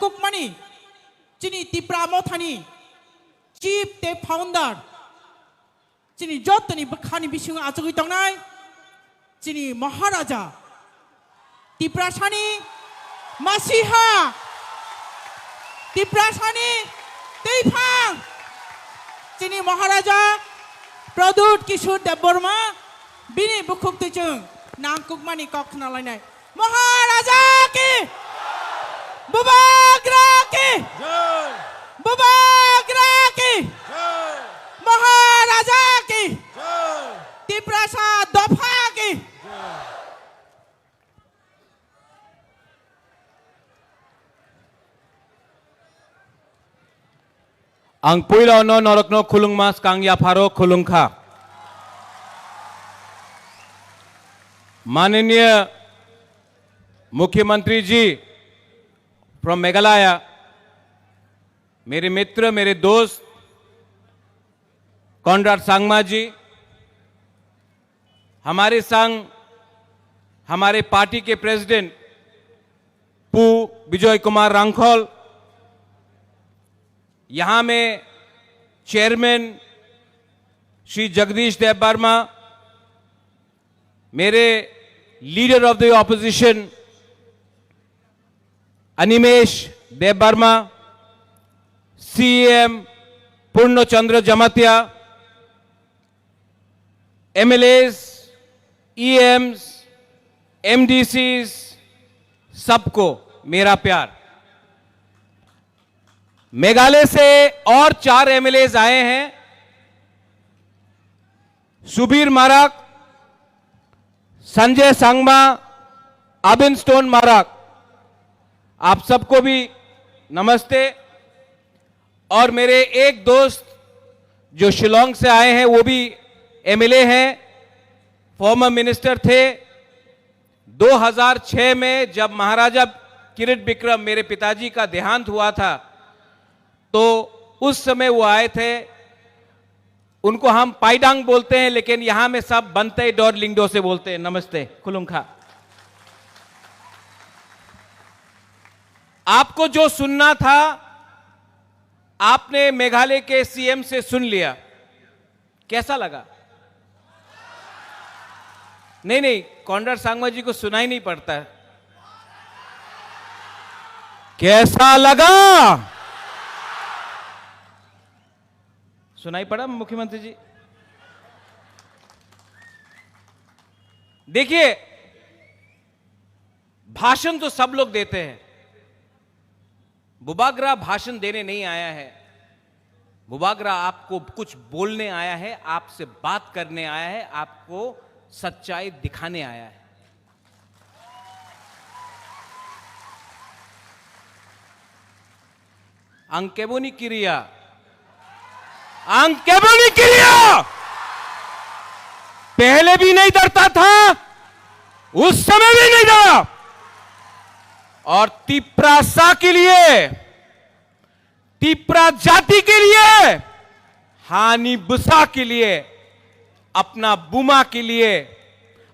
Kukmani, Chini Tipra Mothani, Chief the Founder, Chini Jotani Bakani Bishung Azugitonai, Chini Maharaja, Tipra Shani, Masiha, Tipra Shani, Tepang, Chini Maharaja, Pradut Kishur de Burma, Bini Bukuk Tichung, Nam Kukmani Koknalane, Maharaja ki! Bubagra ki! Bubagra ki! Maharaja ki! Tiprasa Dopha ki! Ang puila no norokno khulung mas kang ya pharo khulung kha. माननीय मुख्यमंत्री जी from Meghalaya, मेरे मित्र, मेरे दोस्त Conrad Sangma जी, हमारे संग हमारे party के president पू विजय कुमार रांखोल, यहां में चेयरमैन श्री जगदीश देव वर्मा, मेरे leader of the opposition Animesh Dev Verma, CM Purna Chandra Jamatia, MLAs, ईएम्स, एमडीसीज, सबको मेरा प्यार। मेघालय से और 4 एमएलएस आए हैं, सुबीर माराक, संजय सांगमा, अबिन स्टोन माराक, आप सबको भी नमस्ते। और मेरे एक दोस्त जो शिलोंग से आए हैं, वो भी एमएलए हैं, फॉर्मर मिनिस्टर थे। 2006 में जब महाराजा किरीट बिक्रम मेरे पिताजी का देहांत हुआ था, तो उस समय वो आए थे। उनको हम पाइडांग बोलते हैं, लेकिन यहां में सब बनते डॉर लिंगडो से बोलते हैं। नमस्ते, खुलुंखा। आपको जो सुनना था आपने मेघालय के सीएम से सुन लिया, कैसा लगा? नहीं, कॉनराड सांगमा जी को सुनाई नहीं पड़ता। कैसा लगा? सुनाई पड़ा मुख्यमंत्री जी? देखिए, भाषण तो सब लोग देते हैं। बुबाग्रा भाषण देने नहीं आया है। बुबाग्रा आपको कुछ बोलने आया है, आपसे बात करने आया है, आपको सच्चाई दिखाने आया है। अंकेबोनी क्रिया, अंकेबोनी क्रिया पहले भी नहीं डरता था, उस समय भी नहीं डरा। और तिप्रासा के लिए, तिप्रा जाति के लिए, हानि बुसा के लिए, अपना बुमा के लिए,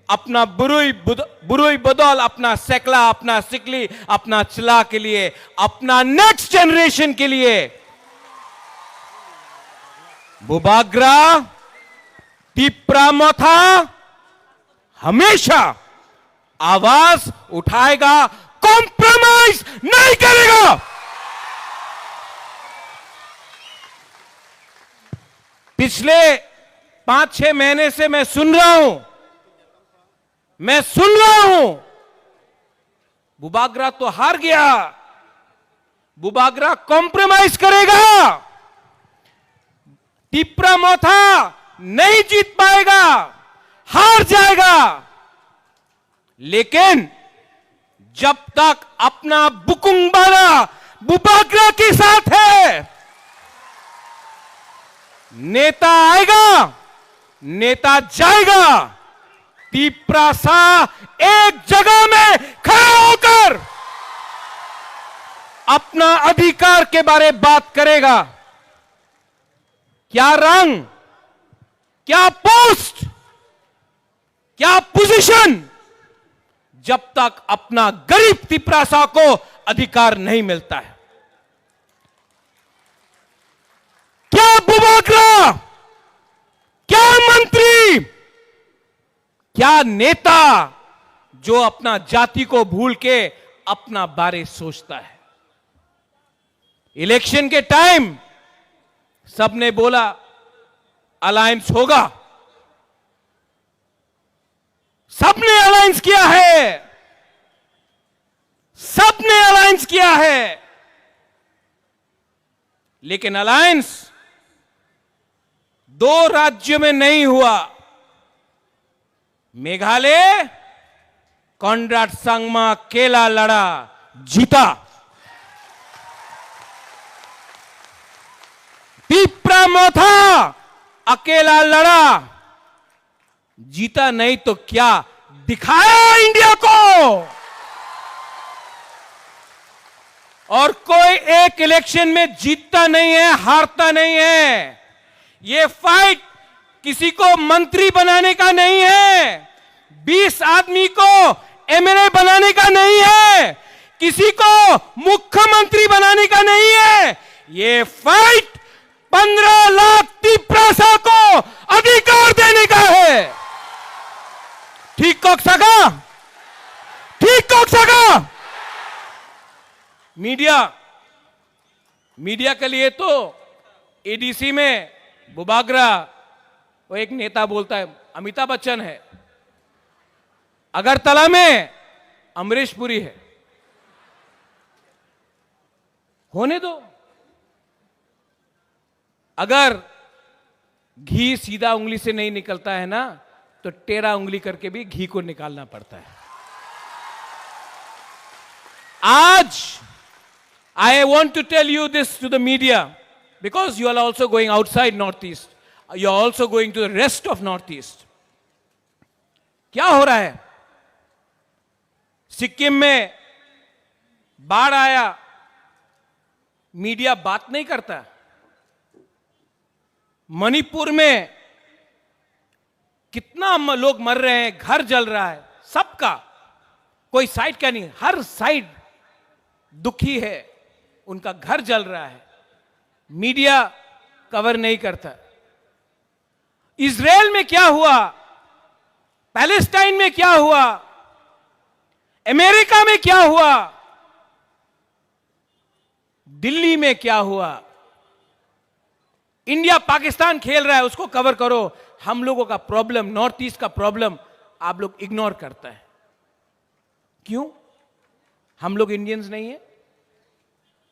अपना बुरुई बदौल, अपना सेकला, अपना सिकली, अपना चला के लिए, अपना नेक्स्ट जनरेशन के लिए बुबाग्रा तिप्रा मोथा हमेशा आवाज उठाएगा, कॉम्प्रोमाइज नहीं करेगा। पिछले 5-6 महीने से मैं सुन रहा हूं, बुबाग्रा तो हार गया, बुबाग्रा कॉम्प्रोमाइज करेगा, तिप्रा मोथा नहीं जीत पाएगा, हार जाएगा। लेकिन जब तक अपना बुकुंगबारा बुबाग्रा के साथ है, नेता आएगा, नेता जाएगा। तिप्रासा एक जगह में खड़ा होकर अपना अधिकार के बारे बात करेगा। क्या रंग, क्या पोस्ट, क्या पोजीशन, जब तक अपना गरीब तिप्रासा को अधिकार नहीं मिलता है। बुबाकरा, क्या मंत्री, क्या नेता जो अपना जाति को भूल के अपना बारे सोचता है। इलेक्शन के टाइम सबने बोला अलायंस होगा, सबने अलायंस किया है, सबने अलायंस किया है, लेकिन अलायंस 2 राज्यों में नहीं हुआ। मेघालय कॉनराड संगमा अकेला लड़ा, जीता। तिप्रा मोथा अकेला लड़ा, जीता नहीं तो क्या दिखाया इंडिया को। और कोई एक इलेक्शन में जीतता नहीं है, हारता नहीं है। ये फाइट किसी को मंत्री बनाने का नहीं है, 20 आदमी को एमएलए बनाने का नहीं है, किसी को मुख्यमंत्री बनाने का नहीं है। ये फाइट 15 लाख तिप्रासा को अधिकार देने का है। ठीक कोक सका, ठीक कोक सका। मीडिया के लिए तो एडीसी में बुबागरा, वो एक नेता बोलता है अमिताभ बच्चन है, अगरतला में अमरीश पुरी है। होने दो। अगर घी सीधा उंगली से नहीं निकलता है ना, तो टेढ़ा उंगली करके भी घी को निकालना पड़ता है। आज I want to tell you this to the media, because you are also going outside Northeast. You are also going to the rest of Northeast. क्या हो रहा है? सिक्किम में बाढ़ आया, मीडिया बात नहीं करता। मणिपुर में कितना लोग मर रहे हैं, घर जल रहा है, सबका कोई साइड का नहीं, हर साइड दुखी है, उनका घर जल रहा है, मीडिया कवर नहीं करता। इजराइल में क्या हुआ, पैलेस्टाइन में क्या हुआ, अमेरिका में क्या हुआ, दिल्ली में क्या हुआ, इंडिया पाकिस्तान खेल रहा है, उसको कवर करो। हम लोगों का प्रॉब्लम, नॉर्थ ईस्ट का प्रॉब्लम आप लोग इग्नोर करता है। क्यों? हम लोग इंडियंस नहीं है?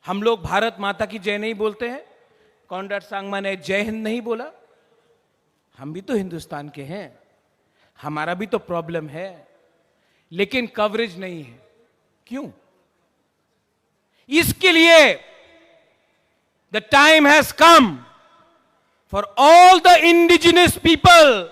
हम लोग भारत माता की जय नहीं बोलते हैं? कॉनराड संगमा ने जय हिंद नहीं बोला? हम भी तो हिंदुस्तान के हैं, हमारा भी तो प्रॉब्लम है, लेकिन कवरेज नहीं है। क्यों? इसके लिए the time has come for all the indigenous people,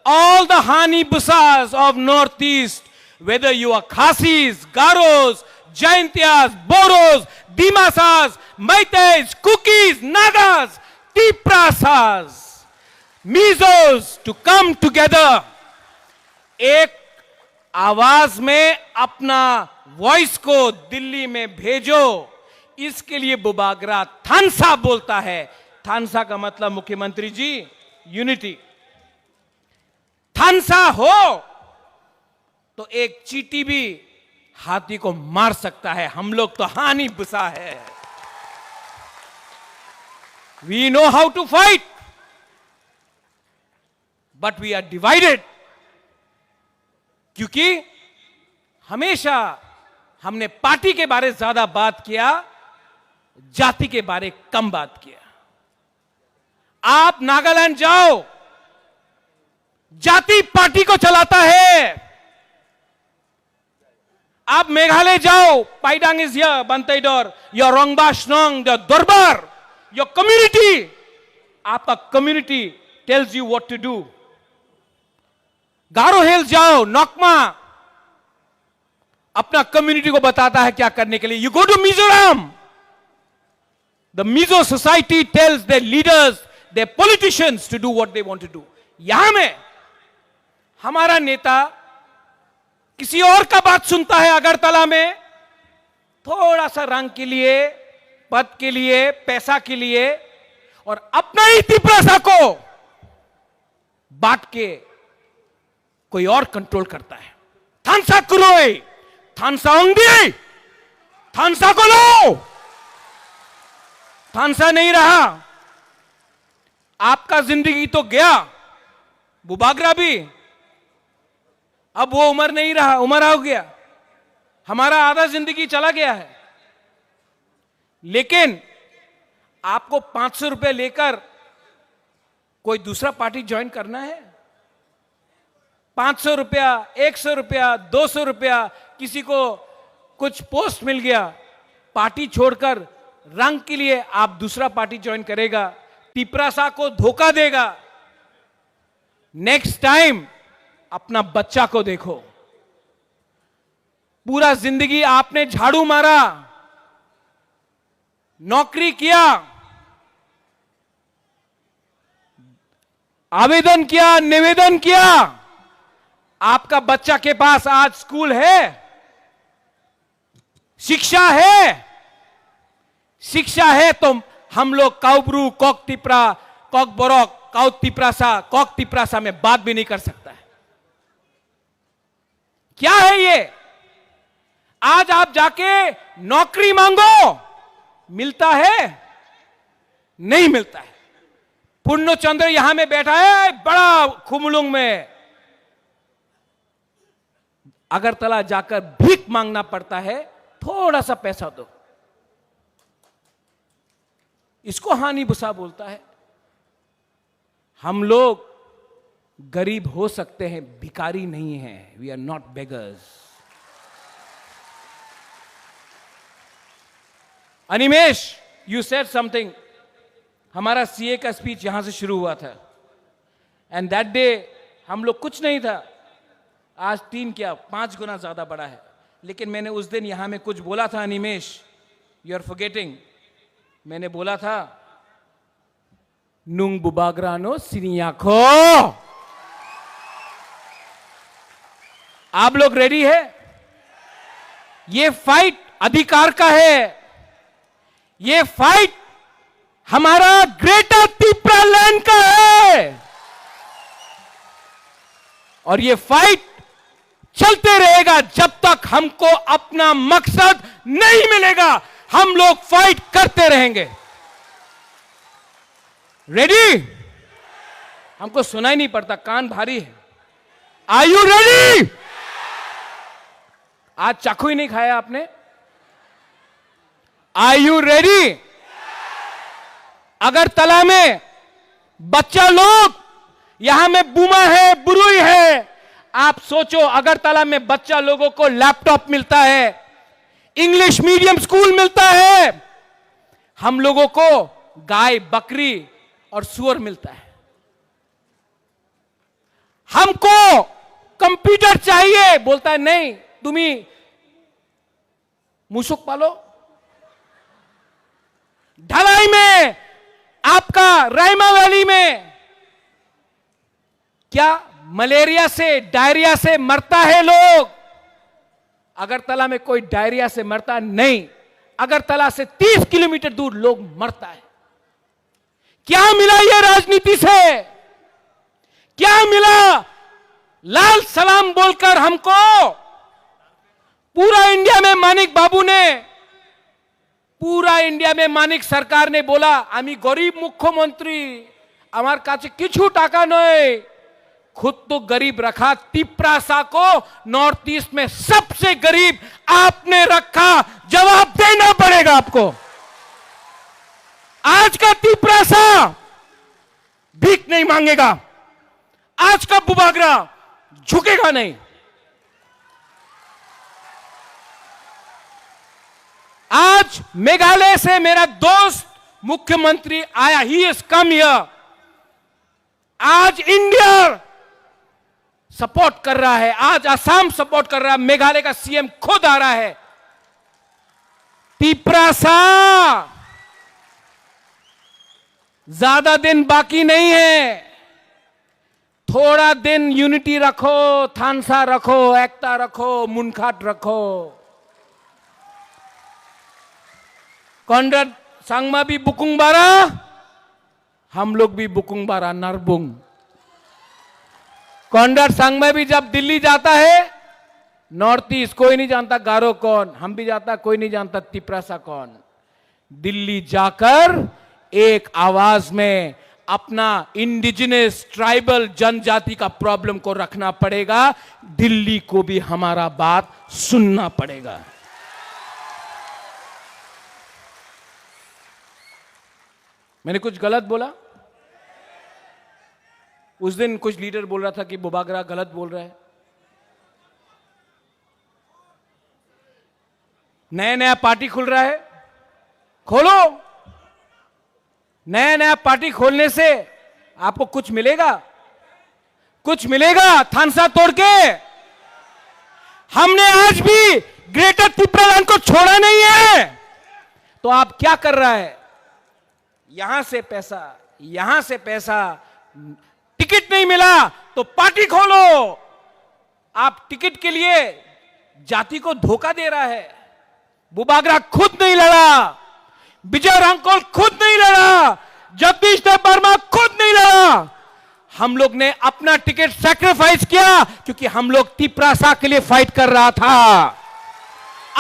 all the Hanibusas of Northeast, whether you are Khasis, Garos, Jaintias, Boros, Dimasas, Maitais, Kukis, Nagas, Tiprasas, Mizos, to come together, एक आवाज में अपना voice को दिल्ली में भेजो। इसके लिए बुबागरा थानसा बोलता है। थानसा का मतलब मुख्यमंत्री जी, यूनिटी। थानसा हो तो एक चींटी भी हाथी को मार सकता है। हम लोग तो हानि बुसा है। We know how to fight, but we are divided. क्योंकि हमेशा हमने पार्टी के बारे ज्यादा बात किया, जाति के बारे कम बात किया। आप नागालैंड जाओ, जाति पार्टी को चलाता है। आप मेघालय जाओ, Paidang is here, Bantaidor, your Rongbashnong, the durbar, your community, आपका community tells you what to do. Garo hills जाओ, नोकमा, अपना कम्युनिटी को बताता है क्या करने के लिए। You go to Mizoram, the Mizo society tells the leaders, the politicians to do what they want to do. यहां में हमारा नेता किसी और का बात सुनता है। अगरतला में थोड़ा सा रंग के लिए, पद के लिए, पैसा के लिए, और अपना ही तिप्रासा को बांट के कोई और कंट्रोल करता है। थानसा कुरोई, थानसा ओंगी, थानसा को लो। थानसा नहीं रहा, आपका जिंदगी तो गया, बुबागरा भी, अब वो उम्र नहीं रहा, उम्र हो गया, हमारा आधा जिंदगी चला गया है। लेकिन आपको 500 रुपए लेकर कोई दूसरा पार्टी ज्वाइन करना है? 500 रुपया, 100 रुपया, 200 रुपया, किसी को कुछ पोस्ट मिल गया, पार्टी छोड़कर रंग के लिए आप दूसरा पार्टी ज्वाइन करेगा, तिप्रासा को धोखा देगा। नेक्स्ट टाइम अपना बच्चा को देखो। पूरा जिंदगी आपने झाड़ू मारा, नौकरी किया, आवेदन किया, निवेदन किया, आपका बच्चा के पास आज स्कूल है, शिक्षा है। शिक्षा है तो हम लोग काउब्रू, कॉक तिप्रा, कॉक बोरोक, काउत तिप्रासा, कॉक तिप्रासा में बात भी नहीं कर सकता है। क्या है ये? आज आप जाके नौकरी मांगो, मिलता है? नहीं मिलता है। पूर्णचंद्र यहां में बैठा है बड़ा खुमलुंग में, अगरतला जाकर भीख मांगना पड़ता है, थोड़ा सा पैसा दो। इसको हानि भूसा बोलता है। हम लोग गरीब हो सकते हैं, भिखारी नहीं हैं। We are not beggars. Animesh, you said something. हमारा सीए का स्पीच यहां से शुरू हुआ था, एंड दैट डे हम लोग कुछ नहीं था, आज 3 क्या 5 गुना ज्यादा बड़ा है। लेकिन मैंने उस दिन यहां में कुछ बोला था, अनिमेश, यू आर फॉरगेटिंग। मैंने बोला था, नुंग बुबाग्रानो सिनियाखो। आप लोग रेडी है? ये फाइट अधिकार का है, ये फाइट हमारा ग्रेटर तिप्रा लैंड का है, और ये फाइट चलते रहेगा जब तक हमको अपना मकसद नहीं मिलेगा। हम लोग फाइट करते रहेंगे। रेडी? हमको सुनाई नहीं पड़ता, कान भारी है। Are you ready? आज चाकू ही नहीं खाया आपने? Are you ready? अगरतला में बच्चा लोग, यहां में बुमा है, बुरुई है। आप सोचो, अगरतला में बच्चा लोगों को लैपटॉप मिलता है, इंग्लिश मीडियम स्कूल मिलता है, हम लोगों को गाय, बकरी और सुअर मिलता है। हमको कंप्यूटर चाहिए, बोलता है नहीं, तुम्ही मुसुक पालो। ढलाई में, आपका रायमा वैली में क्या मलेरिया से, डायरिया से मरता है लोग? अगरतला में कोई डायरिया से मरता नहीं। अगरतला से 30 किलोमीटर दूर लोग मरता है। क्या मिला ये राजनीति से? क्या मिला लाल सलाम बोलकर हमको? पूरा इंडिया में मानिक बाबू ने, पूरा इंडिया में मानिक सरकार ने बोला, आमी गरीब मुख्यमंत्री, আমার কাছে কিছু টাকা নয়। खुद तो गरीब रखा, तिप्रासा को नॉर्थ ईस्ट में सबसे गरीब आपने रखा, जवाब देना पड़ेगा आपको। आज का तिप्रासा भीख नहीं मांगेगा, आज का बुबागरा झुकेगा नहीं। आज मेघालय से मेरा दोस्त मुख्यमंत्री आया, ही इज कम हियर। आज इंडिया सपोर्ट कर रहा है, आज असम सपोर्ट कर रहा है, मेघालय का सीएम खुद आ रहा है। तिप्रासा ज्यादा दिन बाकी नहीं है, थोड़ा दिन यूनिटी रखो, थानसा रखो, एकता रखो, मुनखाट रखो। कॉन्ड्रेड सांगमा भी बुकुंग बारा हम लोग भी बुकुंग बारा नरबुंग। कॉन्डर संघ में भी जब दिल्ली जाता है, नॉर्थ ईस्ट कोई नहीं जानता गारो कौन, हम भी जाता कोई नहीं जानता तिपरासा कौन। दिल्ली जाकर एक आवाज में अपना इंडिजिनस ट्राइबल जनजाति का प्रॉब्लम को रखना पड़ेगा। दिल्ली को भी हमारा बात सुनना पड़ेगा। मैंने कुछ गलत बोला? उस दिन कुछ लीडर बोल रहा था कि बुबागरा गलत बोल रहा है। नया नया पार्टी खुल रहा है, खोलो। नया नया पार्टी खोलने से आपको कुछ मिलेगा? कुछ मिलेगा थानसा तोड़ के? हमने आज भी ग्रेटर त्रिपुरालैंड को छोड़ा नहीं है। तो आप क्या कर रहा है? यहां से पैसा, यहां से पैसा, टिकट नहीं मिला तो पार्टी खोलो। आप टिकट के लिए जाति को धोखा दे रहा है। बुबागरा खुद नहीं लड़ा, विजय रांकोल खुद नहीं लड़ा, जगदीश देव वर्मा खुद नहीं लड़ा। हम लोग ने अपना टिकट सैक्रिफाइस किया क्योंकि हम लोग तिपरासा के लिए फाइट कर रहा था।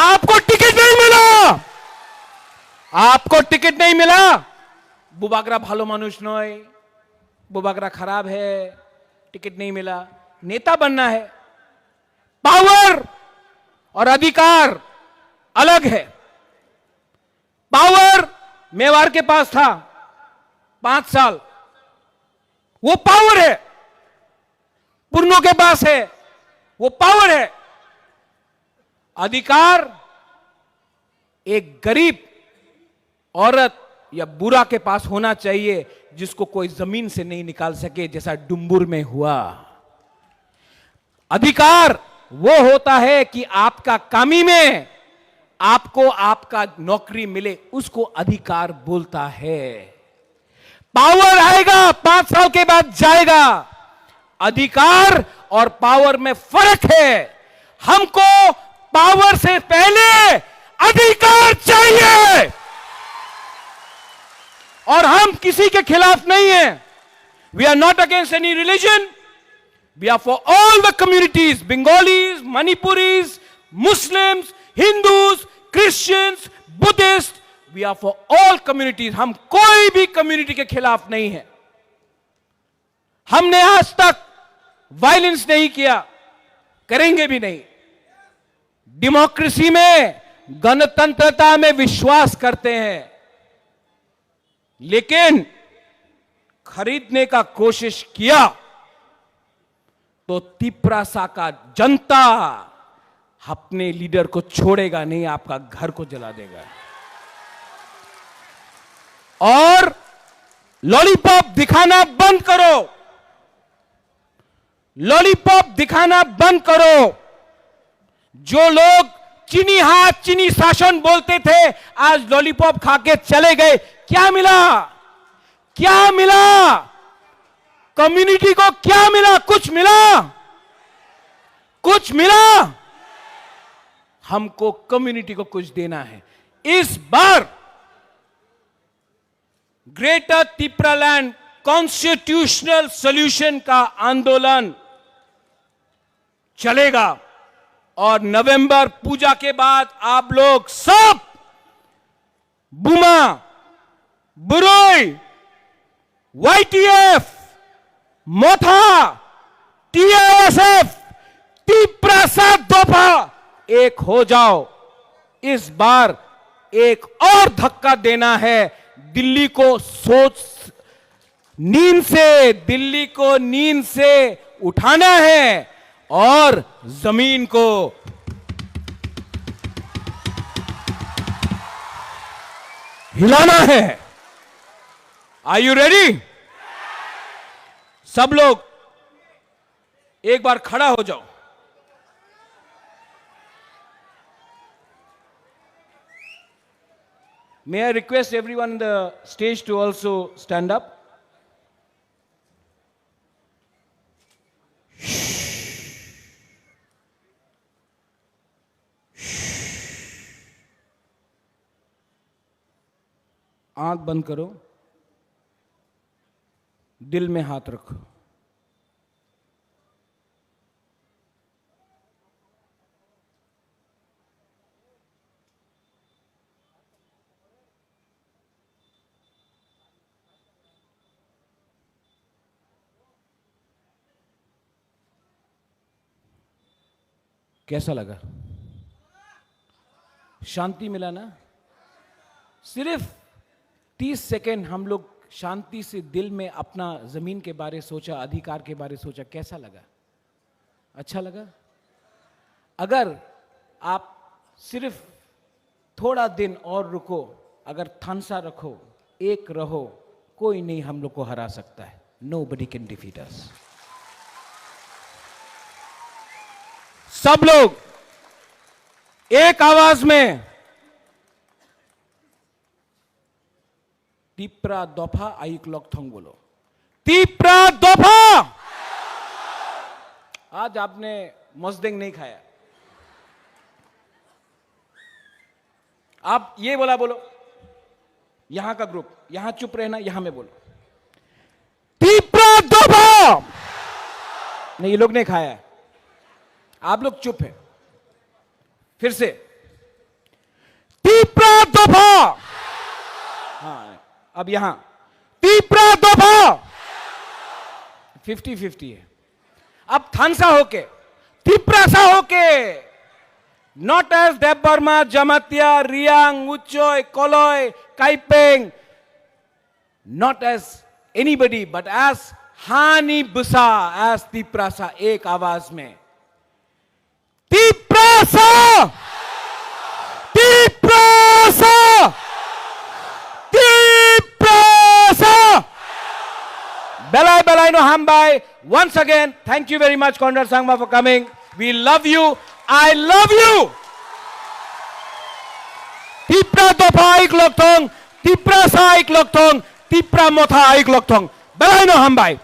आपको टिकट नहीं मिला, आपको टिकट नहीं मिला। बुबागरा भालो मानुष नय, बुबागरा खराब है, टिकट नहीं मिला। नेता बनना है, पावर और अधिकार अलग है। पावर मेवाड़ के पास था 5 साल, वो पावर है। पुरनो के पास है, वो पावर है। अधिकार एक गरीब औरत या बुरा के पास होना चाहिए जिसको कोई जमीन से नहीं निकाल सके, जैसा डुम्बुर में हुआ। अधिकार वो होता है कि आपका कामी में आपको आपका नौकरी मिले, उसको अधिकार बोलता है। पावर आएगा 5 साल के बाद जाएगा। अधिकार और पावर में फर्क है। हमको पावर से पहले अधिकार चाहिए। और हम किसी के खिलाफ नहीं हैं। We are not against any religion. We are for all the communities, Bengalis, Manipuris, Muslims, Hindus, Christians, Buddhist. We are for all communities. हम कोई भी कम्युनिटी के खिलाफ नहीं है। हमने आज तक वायलेंस नहीं किया, करेंगे भी नहीं। डेमोक्रेसी में, गणतंत्रता में विश्वास करते हैं, लेकिन खरीदने का कोशिश किया तो तिपरासा का जनता अपने लीडर को छोड़ेगा नहीं, आपका घर को जला देगा। और लॉलीपॉप दिखाना बंद करो, लॉलीपॉप दिखाना बंद करो। जो लोग चीनी हाथ, चीनी शासन बोलते थे, आज लॉलीपॉप खा के चले गए। क्या मिला? क्या मिला? कम्युनिटी को क्या मिला? कुछ मिला? कुछ मिला? हमको कम्युनिटी को कुछ देना है। इस बार ग्रेटर त्रिपुरालैंड कॉन्स्टिट्यूशनल सॉल्यूशन का आंदोलन चलेगा और नवंबर पूजा के बाद आप लोग सब बुमा, बुरोई, YTF, मोथा, TISF, तिपरासा दोफा एक हो जाओ। इस बार एक और धक्का देना है। दिल्ली को दिल्ली को नींद से उठाना है और जमीन को हिलाना है। Are you ready? सब लोग एक बार खड़ा हो जाओ। May I request everyone on the stage to also stand up? आंख बंद करो। दिल में हाथ रखो। कैसा लगा? शांति मिला ना? सिर्फ 30 सेकेंड हम लोग शांति से दिल में अपना जमीन के बारे सोचा, अधिकार के बारे सोचा। कैसा लगा? अच्छा लगा? अगर आप सिर्फ थोड़ा दिन और रुको, अगर थानसा रखो, एक रहो, कोई नहीं हम लोग को हरा सकता है। Nobody can defeat us. सब लोग एक आवाज में तीपरा दोफा आइक लॉकथोंग बोलो। तीपरा दोफा। आज आपने मस्देंग नहीं खाया, आप ये बोला बोलो। यहां का ग्रुप यहां चुप रहना, यहां में बोलो तीपरा दोफा। नहीं, ये लोग नहीं खाया है, आप लोग चुप है। फिर से तीपरा दोफा। हाँ, अब यहां तीपरा दोफा। 50-50 है। अब थानसा होके, तीपरासा होके, not as Dev Barma, Jamatia, Reang, Uchoi, Koloi, Kaipeng, not as anybody but as हानी बुसा, एज तीपरासा, एक आवाज में तीपरासा, तीपरासा, तीपरासा। Belai belai no hambai. Once again, thank you very much, Conrad Sangma, for coming. We love you. I love you. Tipra dopa aik lokthong, tipra sa aik lokthong, tipra motha aik lokthong. Belai no hambai.